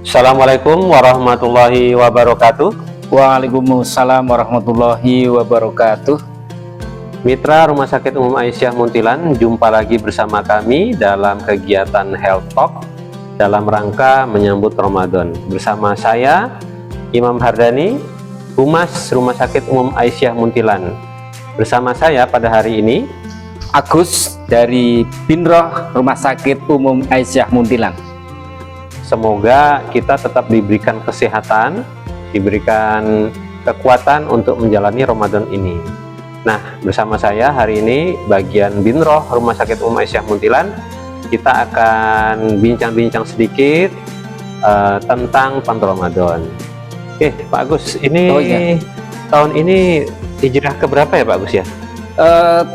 Assalamualaikum warahmatullahi wabarakatuh. Waalaikumsalam warahmatullahi wabarakatuh. Mitra Rumah Sakit Umum Aisyah Muntilan, jumpa lagi bersama kami dalam kegiatan Health Talk dalam rangka menyambut Ramadan. Bersama saya, Imam Hardani, Humas Rumah Sakit Umum Aisyah Muntilan. Bersama saya pada hari ini, Agus dari Binroh Rumah Sakit Umum Aisyah Muntilan. Semoga kita tetap diberikan kesehatan, diberikan kekuatan untuk menjalani Ramadan ini. Nah, bersama saya hari ini bagian Binroh Rumah Sakit Umum Aisyah Muntilan, kita akan bincang-bincang sedikit tentang pantau Ramadan. Oke, Pak Agus, ini tahun ini hijrah keberapa ya Pak Agus ya?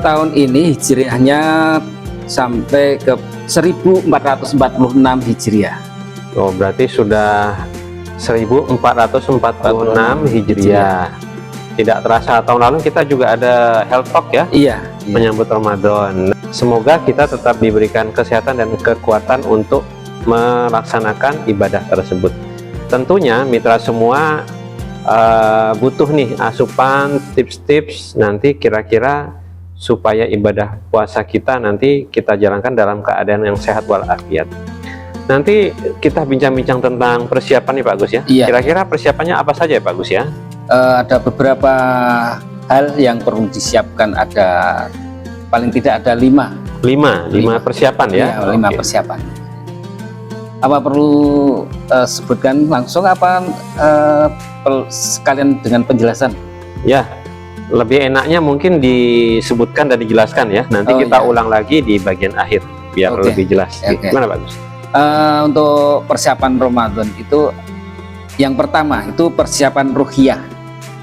Tahun ini hijriahnya sampai ke 1446 Hijriah. Oh, berarti sudah 1446 Hijriah. Tidak terasa tahun lalu kita juga ada Health Talk ya? Iya. Menyambut Ramadan. Semoga kita tetap diberikan kesehatan dan kekuatan untuk melaksanakan ibadah tersebut. Tentunya mitra semua butuh nih asupan, tips-tips nanti kira-kira supaya ibadah puasa kita nanti kita jalankan dalam keadaan yang sehat walafiat. Nanti kita bincang-bincang tentang persiapan nih Pak Gus ya. Iya. Kira-kira persiapannya apa saja ya Pak Gus ya? Ada beberapa hal yang perlu disiapkan, ada paling tidak ada lima persiapan ya? Iya, 5 persiapan. Apa perlu sebutkan langsung apa sekalian dengan penjelasan? Ya, lebih enaknya mungkin disebutkan dan dijelaskan ya. Nanti kita ulang lagi di bagian akhir biar lebih jelas. Gimana Pak Gus? Untuk persiapan Ramadan itu yang pertama itu persiapan ruhiyah.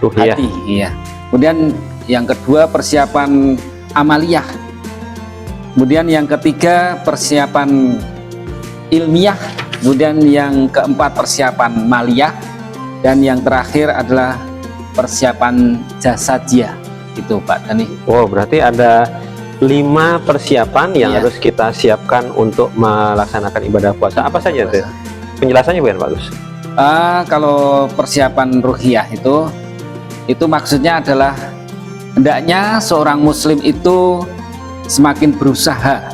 Hati, iya. Kemudian yang kedua persiapan amaliyah. Kemudian yang ketiga persiapan ilmiah. Kemudian yang keempat persiapan maliyah. Dan yang terakhir adalah persiapan jasadiyah. Itu Pak Dani. Oh, berarti ada 5 persiapan yang harus kita siapkan untuk melaksanakan ibadah puasa. Apa saja tuh? Penjelasannya bukan Pak Gus? Kalau persiapan ruhiyah itu maksudnya adalah hendaknya seorang muslim itu semakin berusaha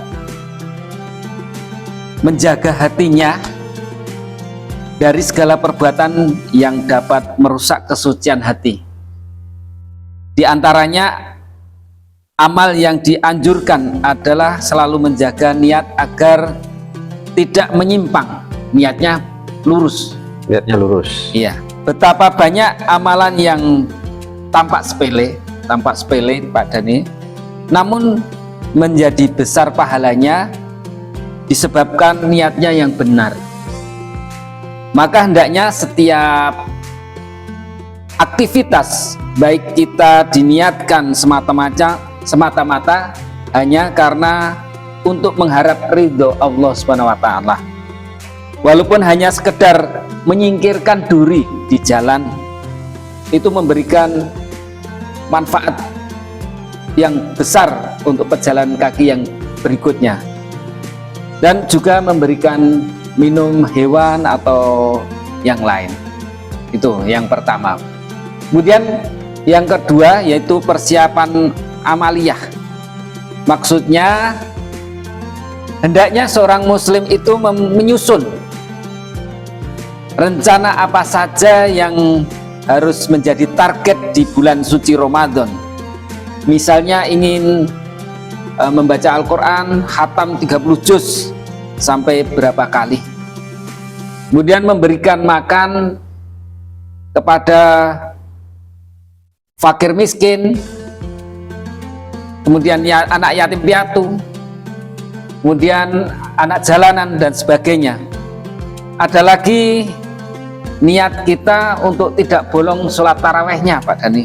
menjaga hatinya dari segala perbuatan yang dapat merusak kesucian hati. Di antaranya amal yang dianjurkan adalah selalu menjaga niat agar tidak menyimpang, niatnya lurus. Niatnya lurus. Iya. Betapa banyak amalan yang tampak sepele Pak Dani, namun menjadi besar pahalanya disebabkan niatnya yang benar. Maka hendaknya setiap aktivitas baik kita diniatkan semata-mata hanya karena untuk mengharap ridho Allah Subhanahu wa taala. Walaupun hanya sekedar menyingkirkan duri di jalan, itu memberikan manfaat yang besar untuk pejalan kaki yang berikutnya, dan juga memberikan minum hewan atau yang lain. Itu yang pertama. Kemudian yang kedua yaitu persiapan amaliyah. Maksudnya hendaknya seorang muslim itu menyusun rencana apa saja yang harus menjadi target di bulan suci Ramadan. Misalnya ingin membaca Al-Quran, khatam 30 juz sampai berapa kali. Kemudian memberikan makan kepada fakir miskin, kemudian anak yatim piatu, kemudian anak jalanan dan sebagainya. Ada lagi niat kita untuk tidak bolong sholat tarawehnya Pak Dani.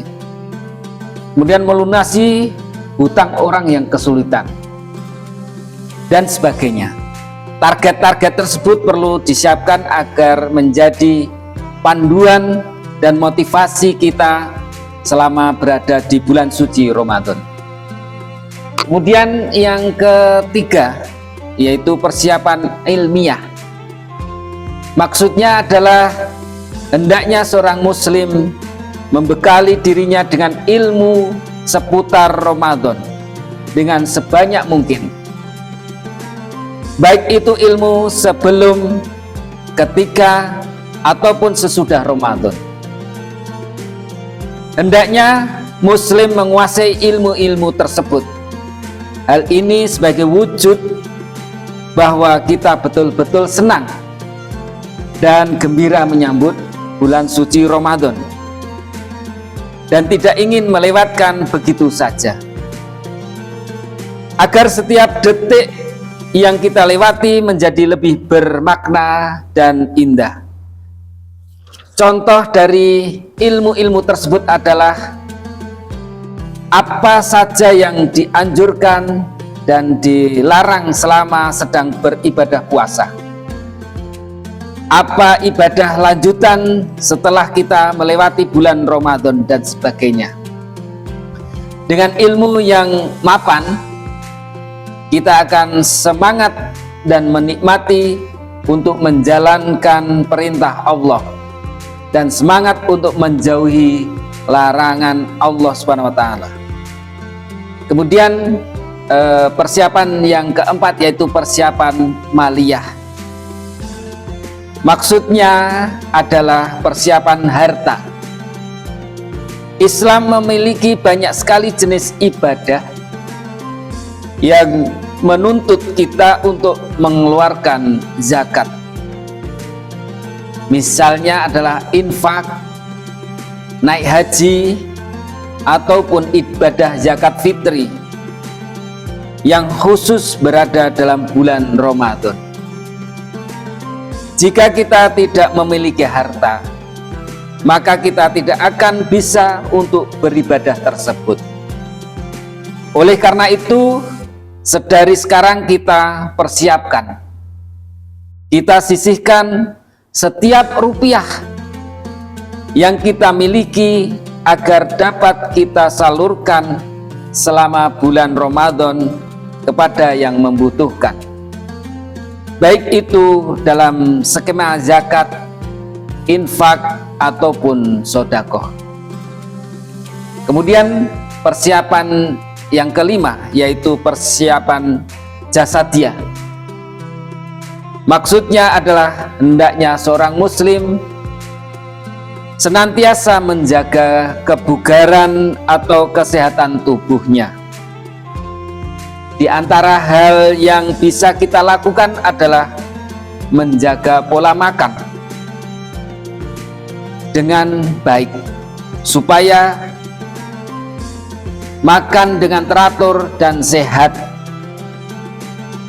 Kemudian melunasi hutang orang yang kesulitan dan sebagainya. Target-target tersebut perlu disiapkan agar menjadi panduan dan motivasi kita selama berada di bulan suci Ramadan. Kemudian yang ketiga yaitu persiapan ilmiah. Maksudnya adalah hendaknya seorang muslim membekali dirinya dengan ilmu seputar Ramadan dengan sebanyak mungkin. Baik itu ilmu sebelum, ketika, ataupun sesudah Ramadan. Hendaknya muslim menguasai ilmu-ilmu tersebut. Hal ini sebagai wujud bahwa kita betul-betul senang dan gembira menyambut bulan suci Ramadan dan tidak ingin melewatkan begitu saja, agar setiap detik yang kita lewati menjadi lebih bermakna dan indah. Contoh dari ilmu-ilmu tersebut adalah apa saja yang dianjurkan dan dilarang selama sedang beribadah puasa. Apa ibadah lanjutan setelah kita melewati bulan Ramadan dan sebagainya. Dengan ilmu yang mapan, kita akan semangat dan menikmati untuk menjalankan perintah Allah dan semangat untuk menjauhi larangan Allah Subhanahu wa taala. Kemudian persiapan yang keempat yaitu persiapan maliyah. Maksudnya adalah persiapan harta. Islam memiliki banyak sekali jenis ibadah yang menuntut kita untuk mengeluarkan zakat. Misalnya adalah infak, naik haji, ataupun ibadah zakat fitri yang khusus berada dalam bulan Ramadan. Jika kita tidak memiliki harta, maka kita tidak akan bisa untuk beribadah tersebut. Oleh karena itu, sedari sekarang kita persiapkan, kita sisihkan setiap rupiah yang kita miliki agar dapat kita salurkan selama bulan Ramadan kepada yang membutuhkan. Baik itu dalam skema zakat, infak, ataupun sodakoh. Kemudian persiapan yang kelima yaitu persiapan jasadiah. Maksudnya adalah hendaknya seorang muslim senantiasa menjaga kebugaran atau kesehatan tubuhnya. Di antara hal yang bisa kita lakukan adalah menjaga pola makan dengan baik, supaya makan dengan teratur dan sehat.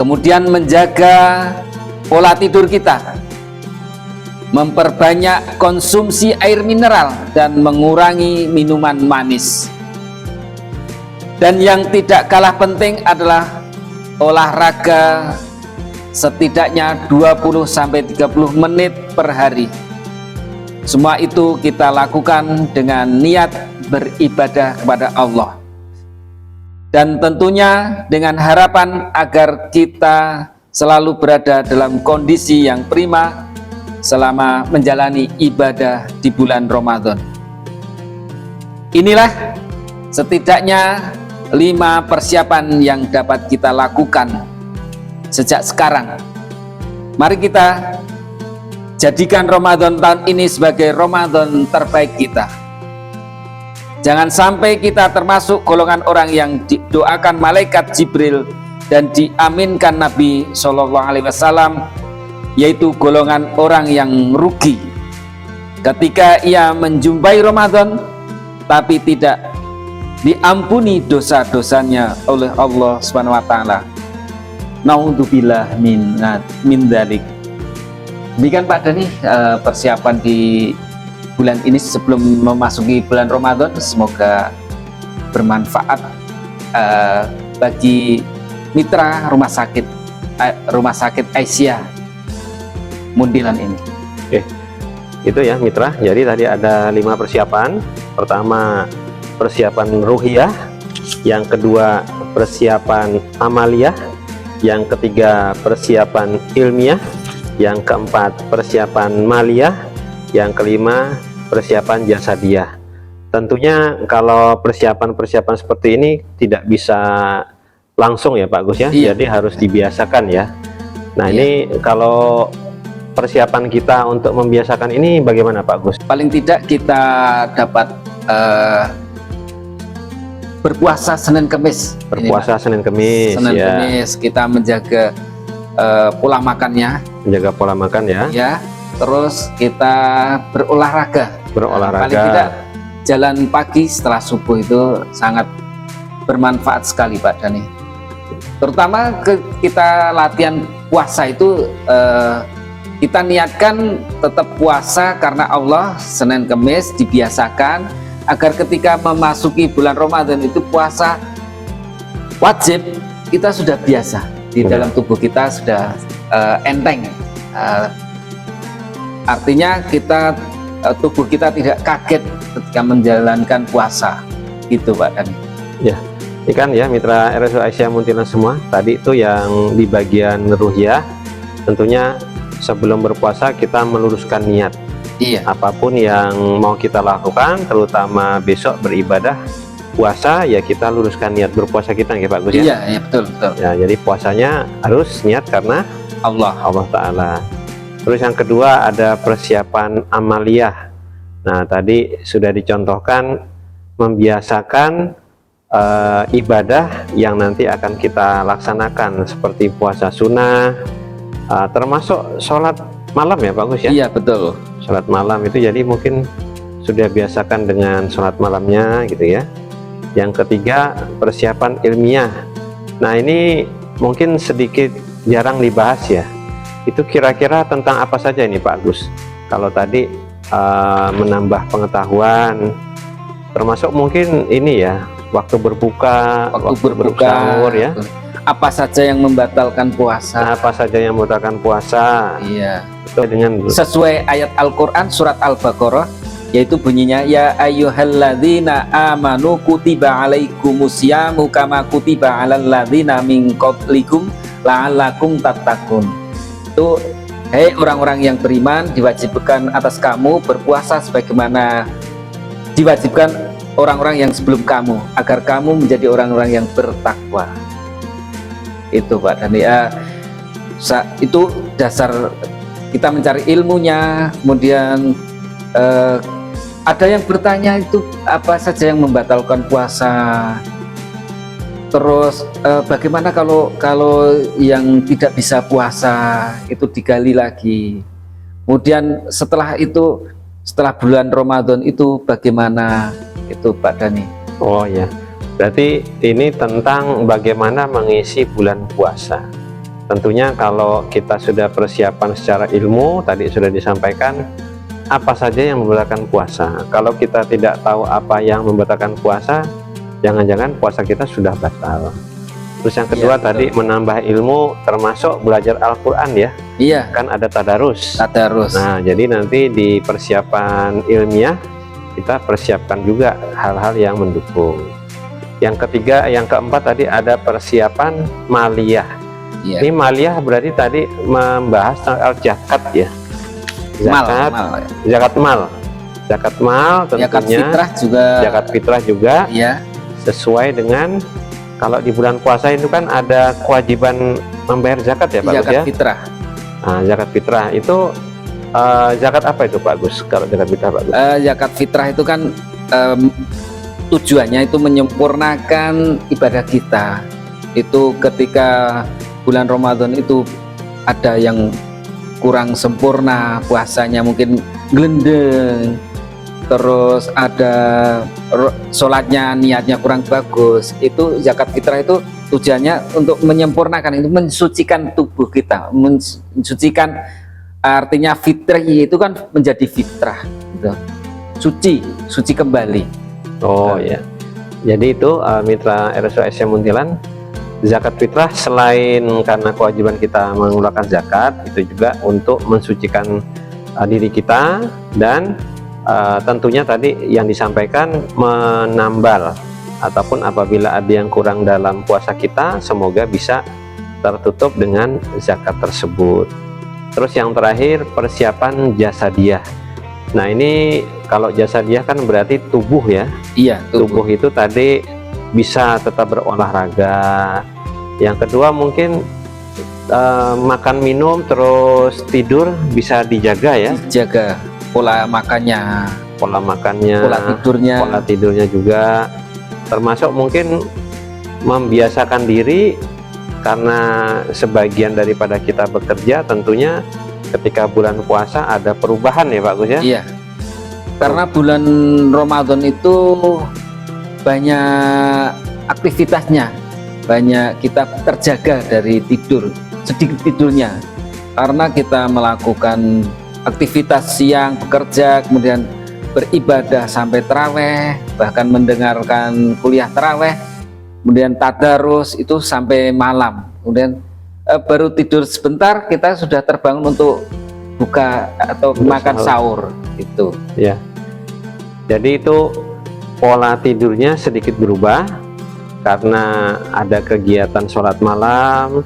Kemudian menjaga pola tidur kita, memperbanyak konsumsi air mineral dan mengurangi minuman manis. Dan yang tidak kalah penting adalah olahraga setidaknya 20-30 menit per hari. Semua itu kita lakukan dengan niat beribadah kepada Allah. Dan tentunya dengan harapan agar kita selalu berada dalam kondisi yang prima selama menjalani ibadah di bulan Ramadan. Inilah setidaknya 5 persiapan yang dapat kita lakukan sejak sekarang. Mari kita jadikan Ramadan tahun ini sebagai Ramadan terbaik kita. Jangan sampai kita termasuk golongan orang yang didoakan malaikat Jibril dan diaminkan Nabi SAW, yaitu golongan orang yang rugi ketika ia menjumpai Ramadan tapi tidak diampuni dosa-dosanya oleh Allah Subhanahu wa taala. Naudzubillah min dzalik. Demikian Pak Dhani persiapan di bulan ini sebelum memasuki bulan Ramadan. Semoga bermanfaat bagi mitra rumah sakit Aisyah Mundilan ini. Oke, itu ya mitra. Jadi tadi ada 5 persiapan. Pertama persiapan ruhiyah, yang kedua persiapan amaliyah, yang ketiga persiapan ilmiah, yang keempat persiapan maliyah, yang kelima persiapan jasadiah. Tentunya kalau persiapan-persiapan seperti ini tidak bisa langsung ya Pak Gus ya, Iya. jadi harus dibiasakan ya. Nah Iya. ini kalau persiapan kita untuk membiasakan ini bagaimana Pak Gus? Paling tidak kita dapat berpuasa Senin Kemis. Berpuasa Senin Kemis, Senin ya, Kemis kita menjaga pola makannya, menjaga pola makan ya, ya. Terus kita berolahraga. berolahraga. Paling tidak jalan pagi setelah subuh itu sangat bermanfaat sekali Pak Dani. Terutama kita latihan puasa itu kita niatkan tetap puasa karena Allah. Senin Kemis dibiasakan agar ketika memasuki bulan Ramadan itu puasa wajib, kita sudah biasa di dalam tubuh kita, sudah enteng. Artinya kita tubuh kita tidak kaget ketika menjalankan puasa, gitu Pak Dani. Ya, ini kan ya mitra RSU Aisyah Muntilan semua. Tadi itu yang di bagian ruhiyah, tentunya sebelum berpuasa kita meluruskan niat. Iya. Apapun yang mau kita lakukan, terutama besok beribadah puasa, ya kita luruskan niat berpuasa kita ya Pak Gus ya. Iya, iya betul betul. Ya, jadi puasanya harus niat karena Allah. Allah Ta'ala. Terus yang kedua ada persiapan amaliyah. Nah tadi sudah dicontohkan membiasakan ibadah yang nanti akan kita laksanakan seperti puasa sunnah, termasuk sholat malam ya Pak Gus ya. Iya betul. Sholat malam itu jadi mungkin sudah biasakan dengan sholat malamnya gitu ya. Yang ketiga persiapan ilmiah. Nah ini mungkin sedikit jarang dibahas ya. Itu kira-kira tentang apa saja ini Pak Agus? Kalau tadi menambah pengetahuan, termasuk mungkin ini ya, waktu berbuka, Waktu berbuka, sahur ya. apa saja yang membatalkan puasa. Nah, apa saja yang membatalkan puasa? Iya. Itu dengan Sesuai ayat Al-Qur'an surat Al-Baqarah, yaitu bunyinya ya ayyuhalladzina amanu kutiba alaikumusyamu kama kutiba alal ladzina min qablikum la'allakum tattaqun. Itu hei orang-orang yang beriman, diwajibkan atas kamu berpuasa sebagaimana diwajibkan orang-orang yang sebelum kamu, agar kamu menjadi orang-orang yang bertakwa. Itu Pak Dani, itu dasar kita mencari ilmunya. Kemudian ada yang bertanya itu apa saja yang membatalkan puasa. Terus bagaimana kalau yang tidak bisa puasa, itu digali lagi. Kemudian setelah itu, setelah bulan Ramadan itu bagaimana, itu Pak Dani. Oh ya, berarti ini tentang bagaimana mengisi bulan puasa. Tentunya kalau kita sudah persiapan secara ilmu, tadi sudah disampaikan apa saja yang membatalkan puasa. Kalau kita tidak tahu apa yang membatalkan puasa, jangan-jangan puasa kita sudah batal. Terus yang kedua Iya, tadi menambah ilmu, termasuk belajar Al-Quran ya. Iya, Kan ada tadarus. tadarus. Nah jadi nanti di persiapan ilmiah kita persiapkan juga hal-hal yang mendukung. Yang ketiga, yang keempat tadi ada persiapan maliyah. Iya. Ini maliyah berarti tadi membahas soal zakat ya. Zakat, zakat mal. Zakat mal Zakat tentunya. fitrah juga. Zakat fitrah juga Iya. sesuai dengan kalau di bulan puasa itu kan ada kewajiban membayar zakat ya Pak Gus Zakat ya. fitrah. Nah, zakat fitrah itu zakat apa itu Pak Gus? Kalau zakat fitrah Pak Gus? Zakat fitrah itu kan tujuannya itu menyempurnakan ibadah kita. Itu ketika bulan Ramadan itu ada yang kurang sempurna puasanya, mungkin gelendeng, terus ada sholatnya niatnya kurang bagus, itu zakat fitrah itu tujuannya untuk menyempurnakan, itu mensucikan tubuh kita, mensucikan. Artinya fitri itu kan menjadi fitrah gitu. suci kembali. Oh ya, jadi itu mitra RSU Aisyah Muntilan, zakat fitrah selain karena kewajiban kita mengeluarkan zakat, itu juga untuk mensucikan diri kita. Dan tentunya tadi yang disampaikan menambal, ataupun apabila ada yang kurang dalam puasa kita, semoga bisa tertutup dengan zakat tersebut. Terus yang terakhir persiapan jasadiah. Nah ini kalau jasadiah kan berarti tubuh ya. Iya, Tubuh itu tadi bisa tetap berolahraga. Yang kedua mungkin makan minum terus tidur bisa dijaga ya. Dijaga pola makannya, Pola makannya, pola tidurnya juga. Termasuk mungkin membiasakan diri, karena sebagian daripada kita bekerja tentunya ketika bulan puasa ada perubahan ya Pak Gus ya. Iya, karena bulan Ramadan itu banyak aktivitasnya, banyak kita terjaga dari tidur, sedikit tidurnya, karena kita melakukan aktivitas siang, bekerja, kemudian beribadah sampai taraweh, bahkan mendengarkan kuliah taraweh, kemudian tadarus itu sampai malam, kemudian baru tidur sebentar kita sudah terbangun untuk buka atau makan sahur itu ya. Jadi itu pola tidurnya sedikit berubah karena ada kegiatan sholat malam,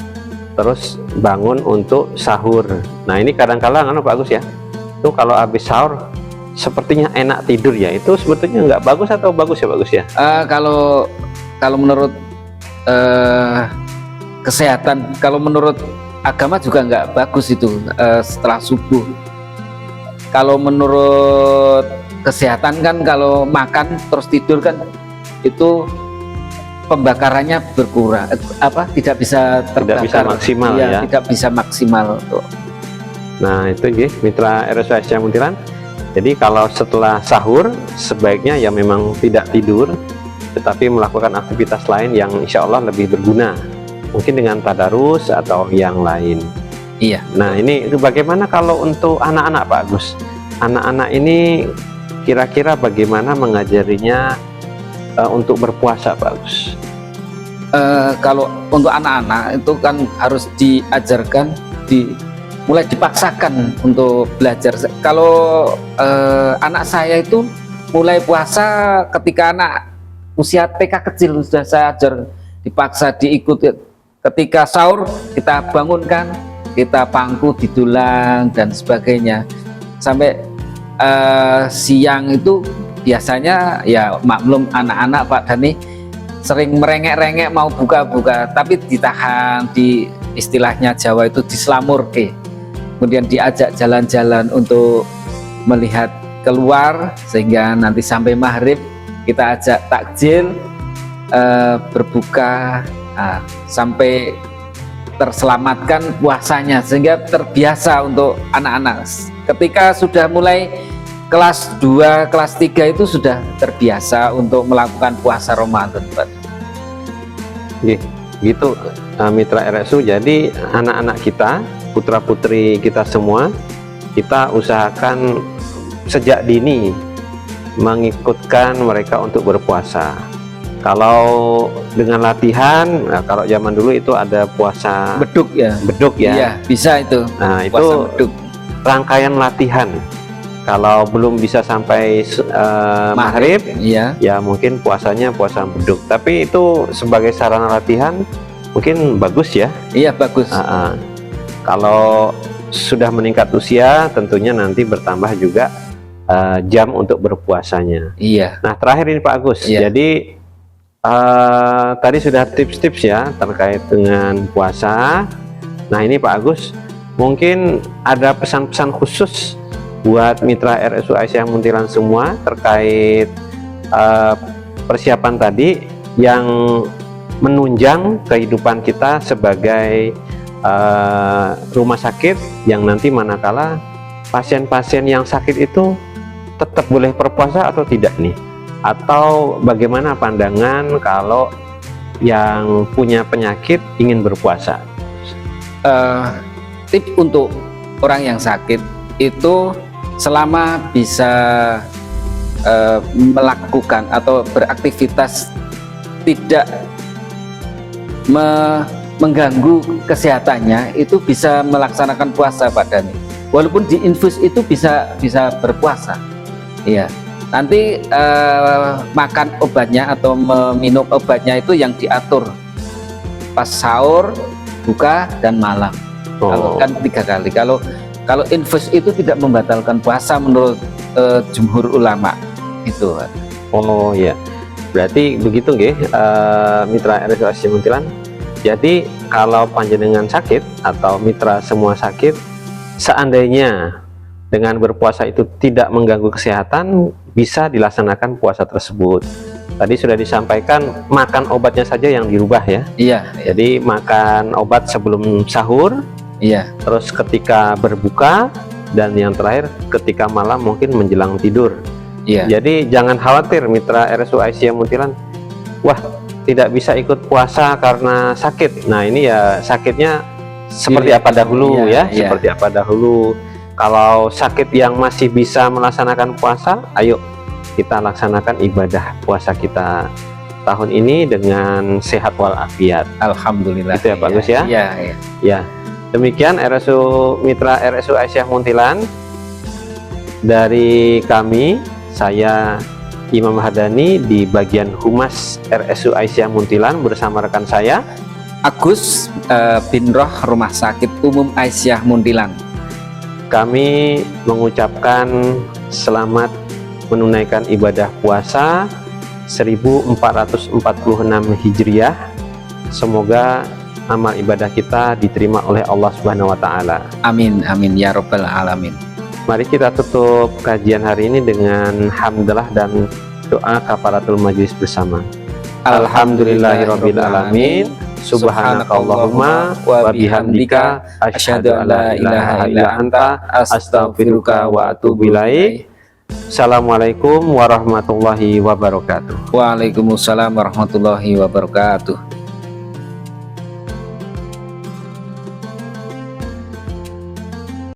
terus bangun untuk sahur. Nah ini kadang-kadang Pak Gus ya, itu kalau habis sahur sepertinya enak tidur ya, itu sebetulnya nggak bagus atau bagus ya Pak Gus ya? Kalau menurut kesehatan, kalau menurut agama juga nggak bagus itu setelah subuh. Kalau menurut kesehatan kan kalau makan terus tidur kan itu pembakarannya berkurang, tidak bisa terbakar, tidak bisa maksimal ya, tidak bisa maksimal tuh. Nah itu ya mitra RSUI Asia Muntilan. Jadi kalau setelah sahur sebaiknya ya memang tidak tidur, tetapi melakukan aktivitas lain yang insya Allah lebih berguna, mungkin dengan tadarus atau yang lain. Iya. Nah ini bagaimana kalau untuk anak-anak Pak Agus? Anak-anak ini kira-kira bagaimana mengajarinya untuk berpuasa Pak Agus? Kalau untuk anak-anak itu kan harus diajarkan, mulai dipaksakan untuk belajar. Kalau anak saya itu mulai puasa ketika anak usia TK kecil sudah saya ajar, dipaksa diikuti. Ketika sahur kita bangunkan, kita pangku didulang dan sebagainya. Sampai siang itu biasanya ya maklum anak-anak Pak Dhani sering merengek-rengek mau buka-buka, tapi ditahan, di istilahnya Jawa itu dislamurke. Kemudian diajak jalan-jalan untuk melihat keluar, sehingga nanti sampai maghrib kita ajak takjil, berbuka, sampai terselamatkan puasanya, sehingga terbiasa untuk anak-anak. Ketika sudah mulai kelas 2, kelas 3 itu sudah terbiasa untuk melakukan puasa Ramadan, Pak. Gitu mitra RSU. Jadi anak-anak kita, putra-putri kita semua, kita usahakan sejak dini mengikutkan mereka untuk berpuasa. Kalau dengan latihan, nah kalau zaman dulu itu ada puasa beduk ya. Beduk ya. Iya, bisa itu. Nah, puasa itu beduk. Rangkaian latihan. Kalau belum bisa sampai maghrib, iya, ya mungkin puasanya puasa beduk. Tapi itu sebagai sarana latihan mungkin bagus ya. Iya, bagus. Kalau sudah meningkat usia, tentunya nanti bertambah juga jam untuk berpuasanya. Iya. Nah terakhir ini Pak Agus, iya. Jadi tadi sudah tips-tips ya terkait dengan puasa. Nah ini Pak Agus, mungkin ada pesan-pesan khusus buat mitra RSUI Asia Muntilan semua terkait persiapan tadi yang menunjang kehidupan kita sebagai rumah sakit, yang nanti manakala pasien-pasien yang sakit itu tetap boleh berpuasa atau tidak nih, atau bagaimana pandangan kalau yang punya penyakit ingin berpuasa? Tips untuk orang yang sakit itu selama bisa melakukan atau beraktivitas tidak mengganggu kesehatannya, itu bisa melaksanakan puasa Pak Dhani. Walaupun di infus itu bisa berpuasa. Iya. Nanti makan obatnya atau meminum obatnya itu yang diatur pas sahur, buka, dan malam. Kalau kan 3 kali. Kalau infus itu tidak membatalkan puasa menurut jumhur ulama itu. Oh ya, berarti begitu nggih, mitra RSU Asia Muntilan. Jadi kalau panjenengan sakit atau mitra semua sakit, seandainya dengan berpuasa itu tidak mengganggu kesehatan, bisa dilaksanakan puasa tersebut. Tadi sudah disampaikan makan obatnya saja yang dirubah ya. Iya. Jadi makan obat sebelum sahur, Iya. terus ketika berbuka, dan yang terakhir ketika malam mungkin menjelang tidur. Iya. Jadi jangan khawatir mitra RSU Asia Muntilan, wah tidak bisa ikut puasa karena sakit. Nah ini ya sakitnya seperti apa dahulu ya, seperti apa dahulu. Kalau sakit yang masih bisa melaksanakan puasa, ayo kita laksanakan ibadah puasa kita tahun ini dengan sehat walafiat. Alhamdulillah. Itu ya Pak Gus ya. Iya. Ya, demikian mitra RSU Aisyah Muntilan. Dari kami, saya Imam Hadani di bagian Humas RSU Aisyah Muntilan bersama rekan saya Agus bin Roh Rumah Sakit Umum Aisyah Muntilan. Kami mengucapkan selamat menunaikan ibadah puasa 1446 Hijriah. Semoga amal ibadah kita diterima oleh Allah Subhanahu wa taala. Amin amin ya rabbal alamin. Mari kita tutup kajian hari ini dengan hamdalah dan doa kafaratul majlis bersama. Alhamdulillahirabbil alamin. Subhanakallahumma wa bihamdika asyhadu an la ilaha illa anta astaghfiruka wa atubu ilaik. Assalamualaikum warahmatullahi wabarakatuh. Waalaikumsalam warahmatullahi wabarakatuh.